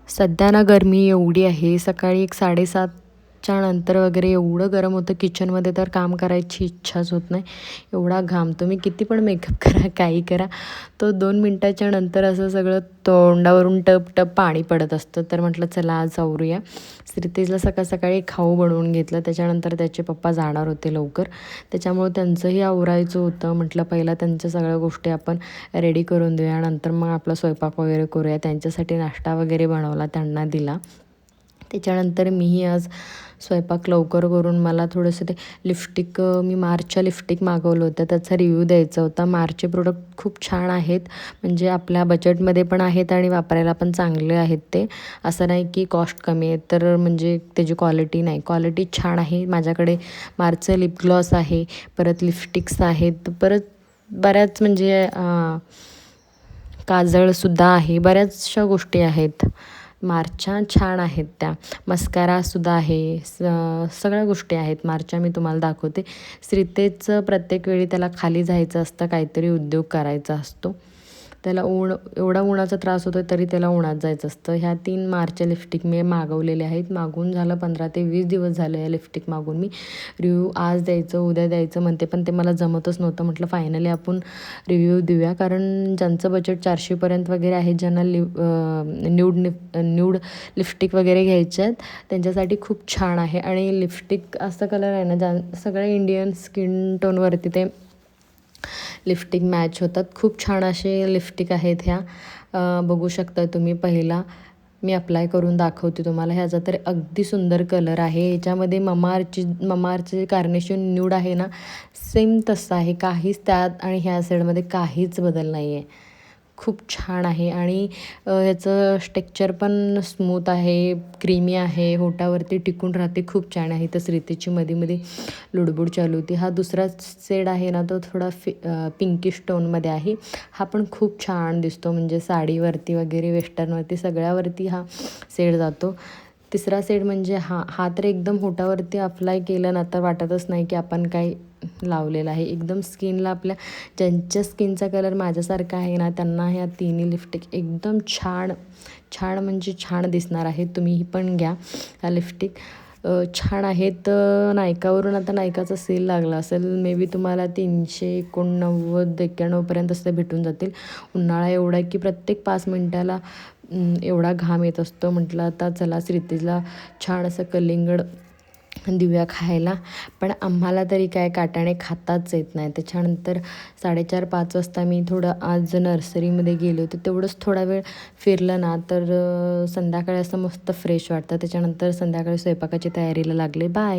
सध्या ना गरमी एवढी आहे, सकाळी एक 7:30च्या नंतर वगैरे एवढं गरम होतं किचनमध्ये, तर काम करायची इच्छाच होत नाही. एवढा घाम, तुम्ही किती पण मेकअप करा, काही करा, तो 2 मिनिटाच्या नंतर असं सगळं तोंडावरून टप टप पाणी पडत असतं. तर म्हटलं चला आज आवरूया. श्रीतेजला सकाळ सकाळी खाऊ बनवून घेतलं, त्याच्यानंतर त्याचे पप्पा जाणार होते लवकर, त्याच्यामुळं त्यांचंही आवरायचं होतं. म्हटलं पहिला त्यांच्या सगळ्या गोष्टी आपण रेडी करून देऊया, नंतर मग आपला स्वयंपाक वगैरे करूया. त्यांच्यासाठी नाश्ता वगैरे बनवला, त्यांना दिला. त्याच्यानंतर मीही आज स्वयंपाक लवकर करून मला थोडंसं ते लिपस्टिक, मी मार्चच्या लिपस्टिक मागवलं होतं, त्याचा रिव्ह्यू द्यायचा होता. मार्चचे प्रोडक्ट खूप छान आहेत, म्हणजे आपल्या बजेटमध्ये पण आहेत आणि वापरायला पण चांगले आहेत. ते असं नाही की कॉस्ट कमी आहे तर म्हणजे त्याची क्वालिटी नाही, क्वालिटी छान आहे. माझ्याकडे मार्चचं लिप ग्लॉस आहे, परत लिपस्टिक्स आहेत, परत बऱ्याच म्हणजे काजळसुद्धा आहे, बऱ्याचशा गोष्टी आहेत. मार्चच्या छान आहेत त्या. मस्कारासुद्धा आहे, सगळ्या गोष्टी आहेत मार्चच्या, मी तुम्हाला दाखवते. श्रीतेजचं प्रत्येक वेळी त्याला खाली जायचं असतं, काहीतरी उद्योग करायचा असतो. त्याला एवढा उन्हाचा त्रास होतो तरी त्याला उन्हात जायचं असतं. ह्या 3 मार्चच्या लिपस्टिक मी मागवलेल्या आहेत. मागून झालं 15 ते 20 दिवस झाले या लिपस्टिक मागून. मी रिव्ह्यू आज द्यायचं उद्या द्यायचं म्हणते, पण ते मला जमतच नव्हतं. म्हटलं फायनली आपण रिव्ह्यू देऊया, कारण ज्यांचं बजेट 400पर्यंत वगैरे आहे, ज्यांना न्यूड लिपस्टिक वगैरे घ्यायचे आहेत, त्यांच्यासाठी खूप छान आहे. आणि लिपस्टिक असा कलर आहे ना, सगळ्या इंडियन स्किन टोनवरती ते लिपस्टिक मॅच होतात. खूप छान असे लिपस्टिक आहेत ह्या. बघू शकता तुम्ही. पहिला मी अप्लाय करून दाखवते तुम्हाला. ह्याचा तर अगदी सुंदर कलर आहे. ह्याच्यामध्ये ममाअर्थचे कार्नेशन न्यूड आहे ना, सेम तसं आहे. काहीच त्यात आणि ह्या साईडमध्ये काहीच बदल नाही आहे. खूप छान आहे. आणि ह्याचं टेक्स्चर पण स्मूथ आहे, क्रीमी आहे, होठावरती टिकून राहते, खूप छान आहे. तर श्रीतेची मध्ये मध्ये लुडबुड चालू होती. हा दुसरा शेड आहे ना, तो थोडा पिंकिश टोनमध्ये आहे. हा पण खूप छान दिसतो, म्हणजे साडीवरती वगैरे, वेस्टर्नवरती, सगळ्यावरती हा शेड जातो. तिसरा शेड म्हणजे हा तर एकदम होठावरती अप्लाय केलं ना, तर वाटतच नाही की आपण काही लावलेलं आहे. एकदम स्किनला आपल्या, ज्यांच्या स्किनचा कलर माझ्यासारखा आहे ना, त्यांना ह्या तिन्ही लिपस्टिक एकदम छान छान म्हणजे छान दिसणार आहेत. तुम्हीही पण घ्या ह्या लिपस्टिक. छान आहेत. नायकावरून आता नायकाचा सेल लागला असेल, मे बी तुम्हाला 389-91पर्यंत असं भेटून जातील. उन्हाळा एवढा आहे की प्रत्येक 5 मिनटाला एवढा घाम येत असतो. म्हटलं आता चला श्रीतेजला छान असं कलिंगड देऊया खायला, पण आम्हाला तरी काय काटाणे खाताच येत नाही. त्याच्यानंतर 4:30-5 वाजता मी थोडं आज नर्सरीमध्ये गेले होते, तेवढंच थोडा वेळ फिरलं ना, तर संध्याकाळी असं मस्त फ्रेश वाटतं. त्याच्यानंतर संध्याकाळी स्वयंपाकाची तयारीला लागले. बाय.